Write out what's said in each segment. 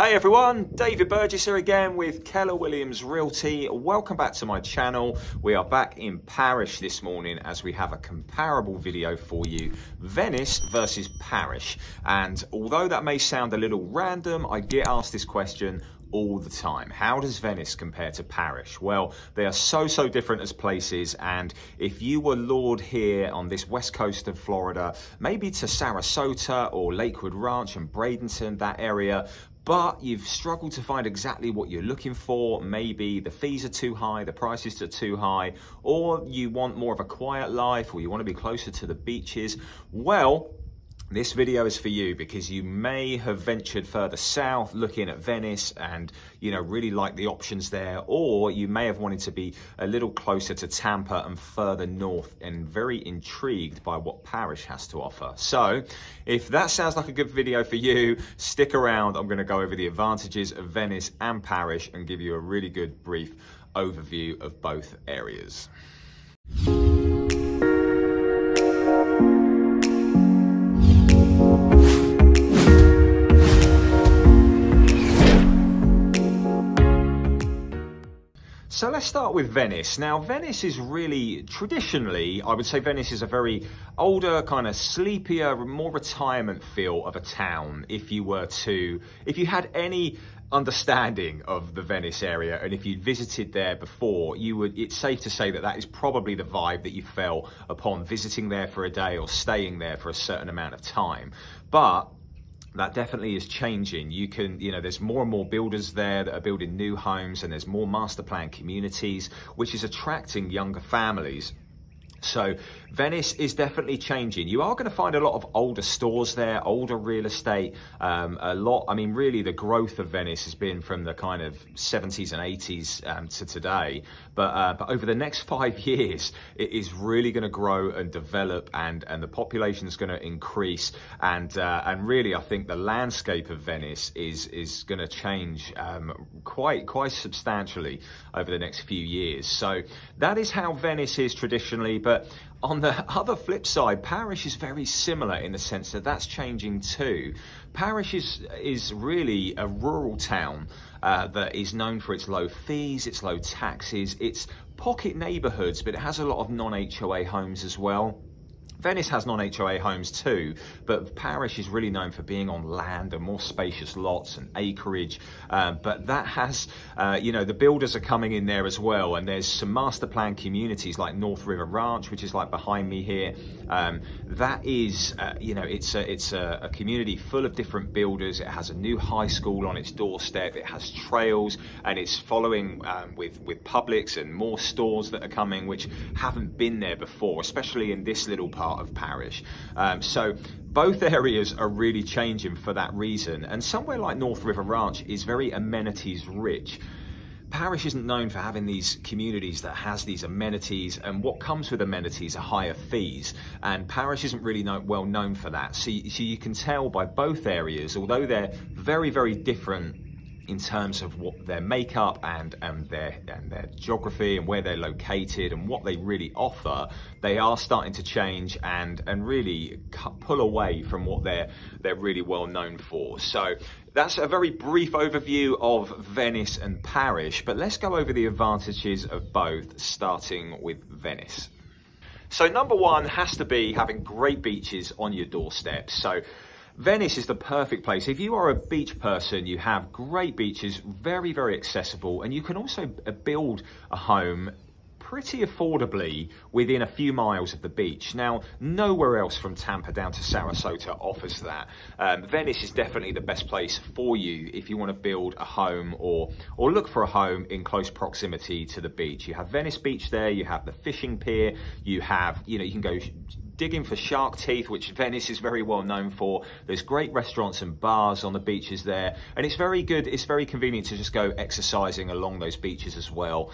Hey everyone, David Burgess here again with Keller Williams Realty. Welcome back to my channel. We are back in Parish this morning as we have a comparable video for you. Venice versus Parish. And although that may sound a little random, I get asked this question all the time. How does Venice compare to Parish? Well, they are so different as places, and if you were lured here on this west coast of Florida, maybe to Sarasota or Lakewood Ranch and Bradenton, that area, but you've struggled to find exactly what you're looking for, maybe the fees are too high, the prices are too high, or you want more of a quiet life, or you want to be closer to the beaches, well, this video is for you because you may have ventured further south looking at Venice and, you know, really like the options there, or you may have wanted to be a little closer to Tampa and further north and very intrigued by what Parish has to offer. So if that sounds like a good video for you, stick around. I'm going to go over the advantages of Venice and Parish and give you a really good brief overview of both areas. So let's start with Venice. Now, Venice is really, traditionally, I would say Venice is a very older, kind of sleepier, more retirement feel of a town. If you had any understanding of the Venice area, and if you'd visited there before, it's safe to say that that is probably the vibe that you felt upon visiting there for a day or staying there for a certain amount of time. But that definitely is changing. There's more and more builders there that are building new homes, and there's more master plan communities, which is attracting younger families. So Venice is definitely changing. You are going to find a lot of older stores there, older real estate, really the growth of Venice has been from the kind of 70s and 80s to today. But over the next 5 years, it is really going to grow and develop, and the population is going to increase. And really, I think the landscape of Venice is going to change quite substantially over the next few years. So that is how Venice is traditionally. But on the other flip side, Parish is very similar in the sense that that's changing too. Parish is really a rural town that is known for its low fees, its low taxes, its pocket neighborhoods, but it has a lot of non-HOA homes as well. Venice has non-HOA homes too, but Parish is really known for being on land and more spacious lots and acreage. But that has, the builders are coming in there as well. And there's some master plan communities like North River Ranch, which is like behind me here. That is, it's a community full of different builders. It has a new high school on its doorstep. It has trails, and it's following with Publix and more stores that are coming, which haven't been there before, especially in this little part of Parish. So both areas are really changing for that reason, and somewhere like North River Ranch is very amenities rich. Parish isn't known for having these communities that has these amenities, and what comes with amenities are higher fees, and Parish isn't really well known for that. So you can tell by both areas, although they're very different in terms of what their makeup and their geography and where they're located and what they really offer, they are starting to change and really pull away from what they're really well known for. So that's a very brief overview of Venice and Parish, but let's go over the advantages of both, starting with Venice. So number one has to be having great beaches on your doorstep. So Venice is the perfect place. If you are a beach person, you have great beaches, very accessible, and you can also build a home pretty affordably within a few miles of the beach. Now, nowhere else from Tampa down to Sarasota offers that. Venice is definitely the best place for you if you want to build a home or look for a home in close proximity to the beach. You have Venice Beach there, you have the fishing pier, you have, you can go digging for shark teeth, which Venice is very well known for. There's great restaurants and bars on the beaches there, and it's very good. It's very convenient to just go exercising along those beaches as well.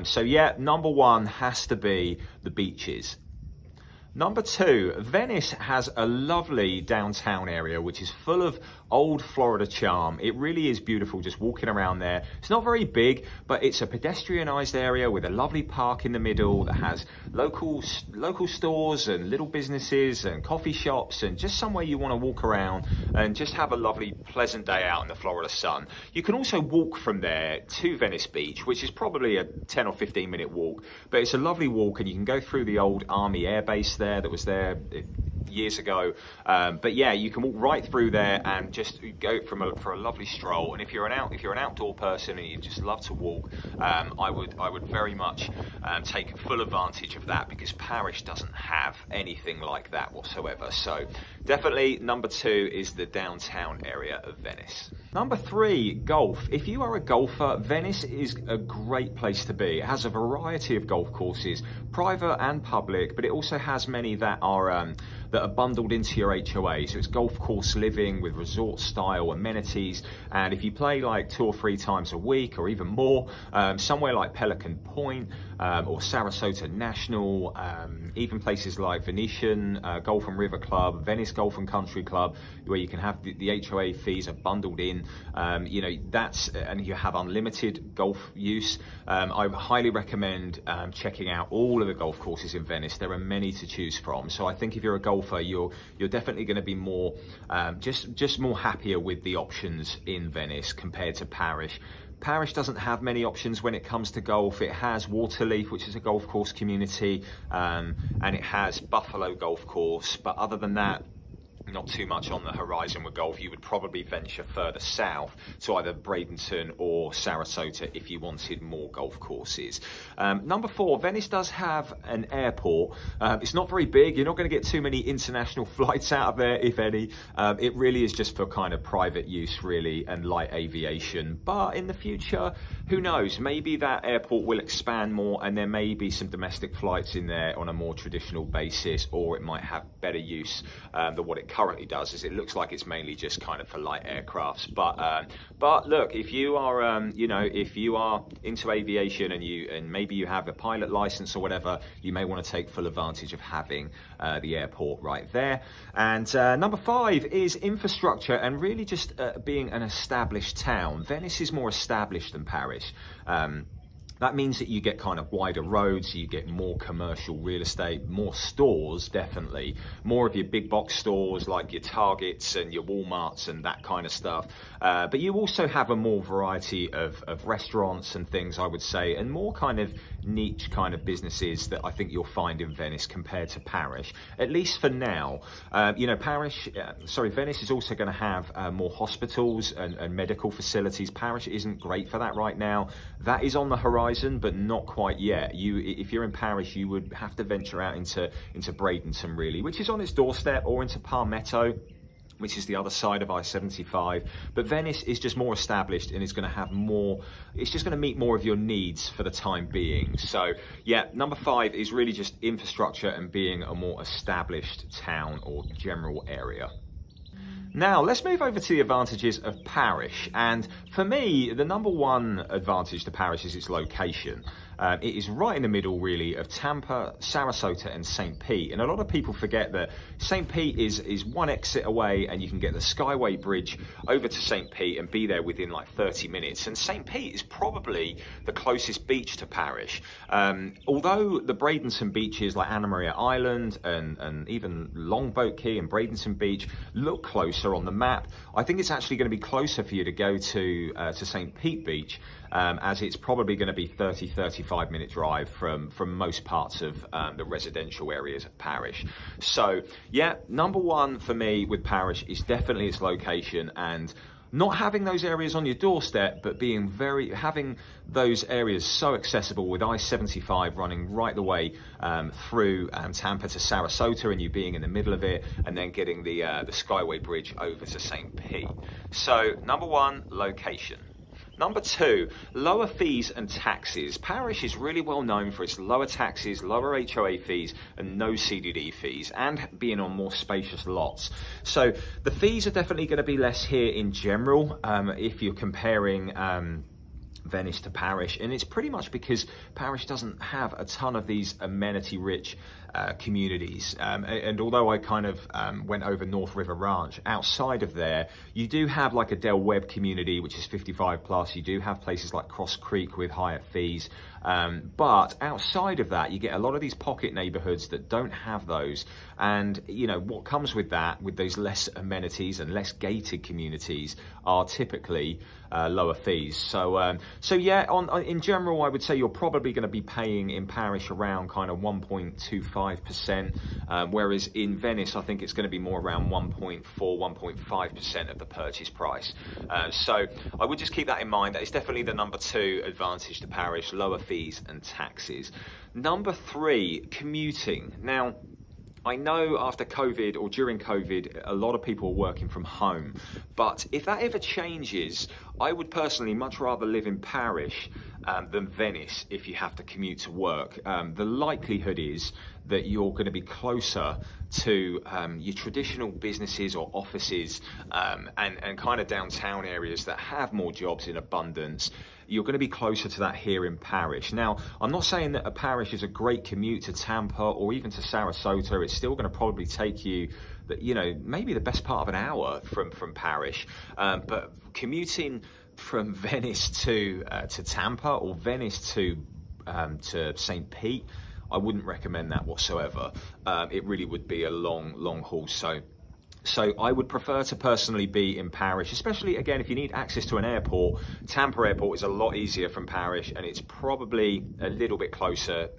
So yeah, number one has to be the beaches. Number two, Venice has a lovely downtown area which is full of old Florida charm. It really is beautiful just walking around there. It's not very big, but it's a pedestrianised area with a lovely park in the middle that has local stores and little businesses and coffee shops, and just somewhere you want to walk around and just have a lovely, pleasant day out in the Florida sun. You can also walk from there to Venice Beach, which is probably a 10 or 15 minute walk, but it's a lovely walk, and you can go through the old Army Air Base there that was there years ago. But yeah, you can walk right through there and just go for a lovely stroll. And if you're an outdoor person and you just love to walk, I would very much take full advantage of that, because Parrish doesn't have anything like that whatsoever. So definitely number 2 is the downtown area of Venice. Number 3, golf. If you are a golfer, Venice is a great place to be. It has a variety of golf courses, private and public, but it also has many that are bundled into your HOA. So it's golf course living with resort style amenities. And if you play like 2 or 3 times a week or even more, somewhere like Pelican Point or Sarasota National, even places like Venetian Golf and River Club, Venice Golf and Country Club, where you can have the HOA fees are bundled in. You know, and you have unlimited golf use. I highly recommend checking out all of the golf courses in Venice. There are many to choose from. So I think if you're a golfer, you're definitely going to be more just more happier with the options in Venice compared to Parrish. Parrish doesn't have many options when it comes to golf. It has Waterleaf, which is a golf course community, and it has Buffalo Golf Course, but other than that, not too much on the horizon with golf. You would probably venture further south to either Bradenton or Sarasota if you wanted more golf courses. Number 4, Venice does have an airport. It's not very big. You're not going to get too many international flights out of there, if any. It really is just for kind of private use, really, and light aviation. But in the future, who knows? Maybe that airport will expand more, and there may be some domestic flights in there on a more traditional basis, or it might have better use than what it currently does, as it looks like it's mainly just kind of for light aircrafts. But look, if you are if you are into aviation and maybe you have a pilot license or whatever, you may want to take full advantage of having the airport right there. And number 5 is infrastructure, and really just being an established town. Venice is more established than Parrish. That means that you get kind of wider roads, you get more commercial real estate, more stores, definitely. More of your big box stores like your Targets and your Walmarts and that kind of stuff. But you also have a more variety of restaurants and things, I would say, and more kind of niche kind of businesses that I think you'll find in Venice compared to Parrish, at least for now. Venice is also going to have more hospitals and medical facilities. Parrish isn't great for that right now. That is on the horizon, but not quite yet. If you're in Parrish, you would have to venture out into Bradenton, really, which is on its doorstep, or into Palmetto, which is the other side of I-75. But Venice is just more established and is going to have more, it's just going to meet more of your needs for the time being. So yeah, number 5 is really just infrastructure and being a more established town or general area. Now, let's move over to the advantages of Parrish. And for me, the number 1 advantage to Parrish is its location. It is right in the middle, really, of Tampa, Sarasota, and St. Pete. And a lot of people forget that St. Pete is 1 exit away, and you can get the Skyway Bridge over to St. Pete and be there within like 30 minutes. And St. Pete is probably the closest beach to Parrish. Although the Bradenton beaches like Anna Maria Island and even Longboat Key and Bradenton Beach look closer on the map, I think it's actually going to be closer for you to go to St. Pete Beach, as it's probably going to be 35 minute drive from most parts of the residential areas of Parrish. So yeah, number 1 for me with Parrish is definitely its location, and not having those areas on your doorstep, but having those areas so accessible with I-75 running right the way through Tampa to Sarasota, and you being in the middle of it, and then getting the Skyway Bridge over to St. Pete. So number 1, location. Number 2, lower fees and taxes. Parrish is really well known for its lower taxes, lower HOA fees, and no CDD fees, and being on more spacious lots. So the fees are definitely going to be less here in general, if you're comparing Venice to Parrish, and it's pretty much because Parrish doesn't have a ton of these amenity-rich communities. And although I kind of went over North River Ranch, outside of there, you do have like a Del Webb community, which is 55 plus. You do have places like Cross Creek with higher fees. But outside of that, you get a lot of these pocket neighborhoods that don't have those. And, you know, what comes with that, with those less amenities and less gated communities, are typically lower fees. So yeah, in general, I would say you're probably going to be paying in Parish around kind of 1.25%, whereas in Venice, I think it's going to be more around 1.4, 1.5% of the purchase price. So I would just keep that in mind. That is definitely the number 2 advantage to Parish: lower fees and taxes. Number 3, commuting. Now, I know after COVID or during COVID, a lot of people are working from home, but if that ever changes, I would personally much rather live in Parish than Venice if you have to commute to work. The likelihood is that you're going to be closer to your traditional businesses or offices and kind of downtown areas that have more jobs in abundance. You're going to be closer to that here in Parish. Now, I'm not saying that a Parish is a great commute to Tampa or even to Sarasota. It's still going to probably take you, you know, maybe the best part of an hour from Parish. But commuting from Venice to Tampa, or Venice to St. Pete, I wouldn't recommend that whatsoever. It really would be a long haul. So I would prefer to personally be in Parish, especially, again, if you need access to an airport. Tampa Airport is a lot easier from Parish, and it's probably a little bit closer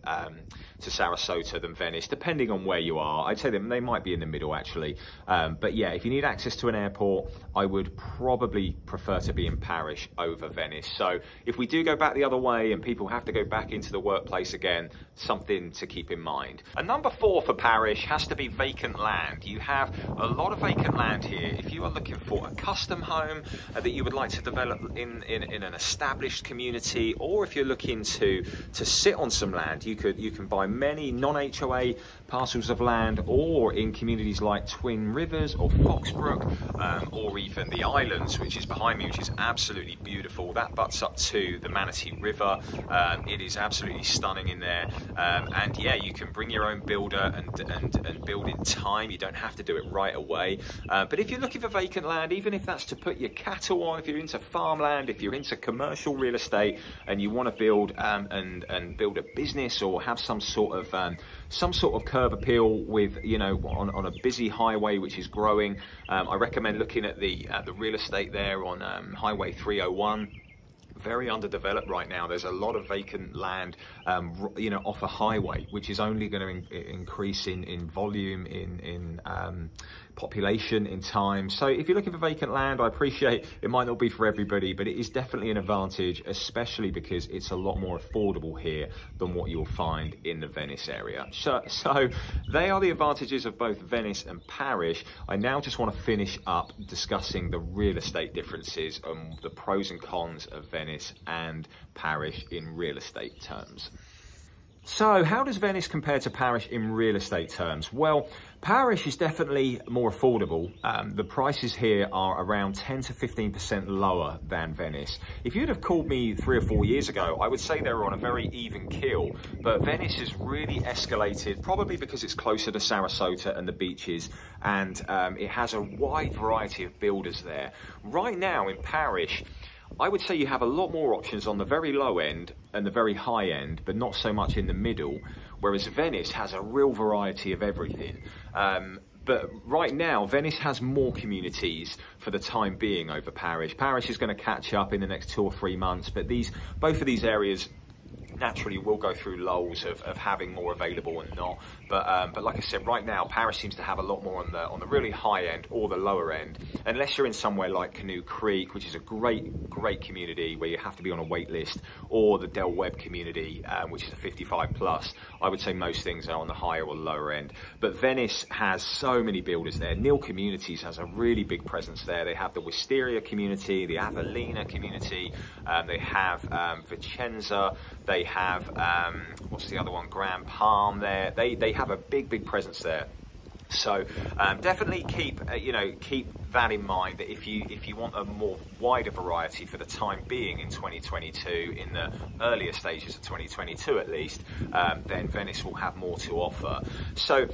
to Sarasota than Venice, depending on where you are. I'd say they might be in the middle, actually. But yeah, if you need access to an airport, I would probably prefer to be in Parish over Venice. So if we do go back the other way and people have to go back into the workplace again, something to keep in mind. And number 4 for Parish has to be vacant land. You have a lot of vacant land here. If you are looking for a custom home that you would like to develop in an established community, or if you're looking to sit on some land, you can buy many non-HOA parcels of land, or in communities like Twin Rivers or Foxbrook, or even the Islands, which is behind me, which is absolutely beautiful. That butts up to the Manatee River. It is absolutely stunning in there. And yeah, you can bring your own builder and build in time. You don't have to do it right away. But if you're looking for vacant land, even if that's to put your cattle on, if you're into farmland, if you're into commercial real estate and you want to build and build a business or have some sort of curb appeal with, you know, on a busy highway which is growing, I recommend looking at the real estate there on Highway 301. Very underdeveloped right now. There's a lot of vacant land, you know, off a highway, which is only going to increase in volume, in population, in time. So if you're looking for vacant land, I appreciate it might not be for everybody, but it is definitely an advantage, especially because it's a lot more affordable here than what you'll find in the Venice area. So they are the advantages of both Venice and Parish. I now just want to finish up discussing the real estate differences and the pros and cons of Venice and Parish in real estate terms. So how does Venice compare to Parish in real estate terms? Well, Parish is definitely more affordable. The prices here are around 10 to 15% lower than Venice. If you'd have called me 3 or 4 years ago, I would say they were on a very even keel, but Venice has really escalated, probably because it's closer to Sarasota and the beaches, and it has a wide variety of builders there. Right now in Parish, I would say you have a lot more options on the very low end and the very high end, but not so much in the middle, whereas Venice has a real variety of everything. But right now, Venice has more communities for the time being over Parish. Parish is going to catch up in the next 2 or 3 months, but both of these areas naturally will go through lulls of having more available and not. But like I said, right now Parish seems to have a lot more on the really high end or the lower end, unless you're in somewhere like Canoe Creek, which is a great community where you have to be on a wait list, or the Del Webb community, which is a 55 plus. I would say most things are on the higher or lower end. But Venice has so many builders there. Neil Communities has a really big presence there. They have the Wisteria community, the Avellina community, they have Vicenza, they have what's the other one, Grand Palm there. They have a big presence there. So definitely keep that in mind, that if you want a more wider variety for the time being in 2022, in the earlier stages of 2022 at least, then Venice will have more to offer. So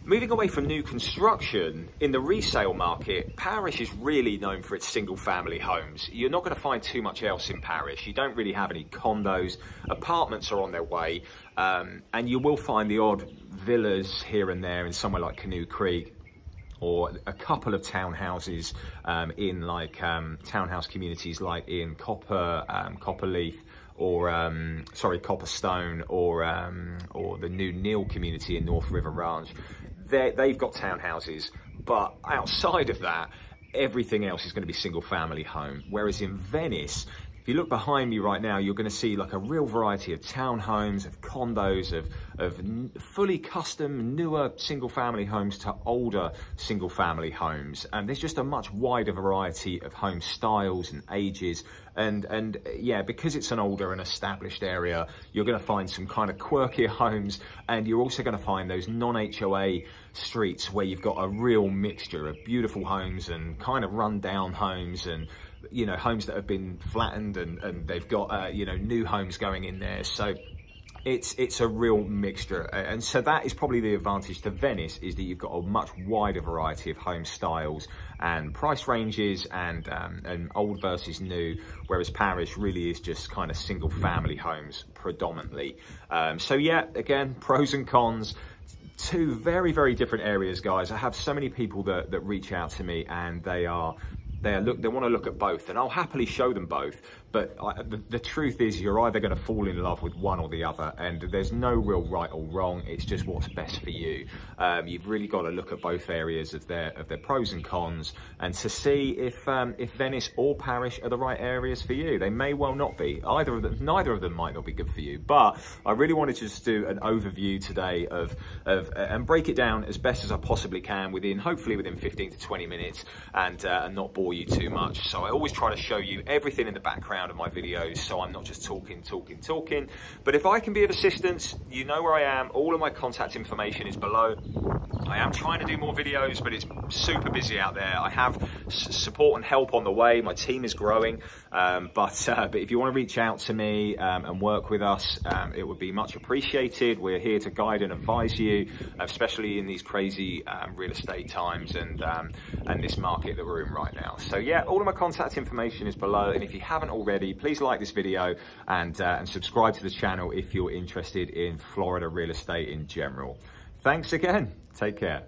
moving away from new construction, in the resale market, Parish is really known for its single family homes. You're not going to find too much else in Parish. You don't really have any condos. Apartments are on their way, and you will find the odd villas here and there in somewhere like Canoe Creek, or a couple of townhouses in like townhouse communities like in Copperleaf, or Copperstone, or the new Neal community in North River Ranch. They've got townhouses, but outside of that, everything else is going to be single family home. Whereas in Venice, if you look behind me right now, you're going to see like a real variety of townhomes, of condos, of fully custom, newer single family homes to older single family homes. And there's just a much wider variety of home styles and ages. And yeah, because it's an older and established area, you're going to find some kind of quirkier homes, and you're also going to find those non-HOA streets where you've got a real mixture of beautiful homes and kind of run-down homes, and homes that have been flattened, and they've got new homes going in there. So it's a real mixture, and so that is probably the advantage to Venice, is that you've got a much wider variety of home styles and price ranges, and old versus new, whereas Parrish really is just kind of single family homes predominantly. So yeah, again, pros and cons. Two very, very different areas, guys. I have so many people that reach out to me, and they want to look at both, and I'll happily show them both. But the truth is, you're either going to fall in love with one or the other, and there's no real right or wrong. It's just what's best for you. You've really got to look at both areas of their pros and cons, and to see if Venice or Parrish are the right areas for you. They may well not be. Neither of them might not be good for you. But I really wanted to just do an overview today and break it down as best as I possibly can hopefully within 15 to 20 minutes, and not bore you too much. So I always try to show you everything in the background of my videos, so I'm not just talking. But if I can be of assistance, you know where I am. All of my contact information is below. I am trying to do more videos, but it's super busy out there. I have support and help on the way. My team is growing, but if you want to reach out to me and work with us, it would be much appreciated. We're here to guide and advise you, especially in these crazy real estate times and this market that we're in right now. So yeah, all of my contact information is below, and if you haven't already, please like this video and subscribe to the channel if you're interested in Florida real estate in general. Thanks again. Take care.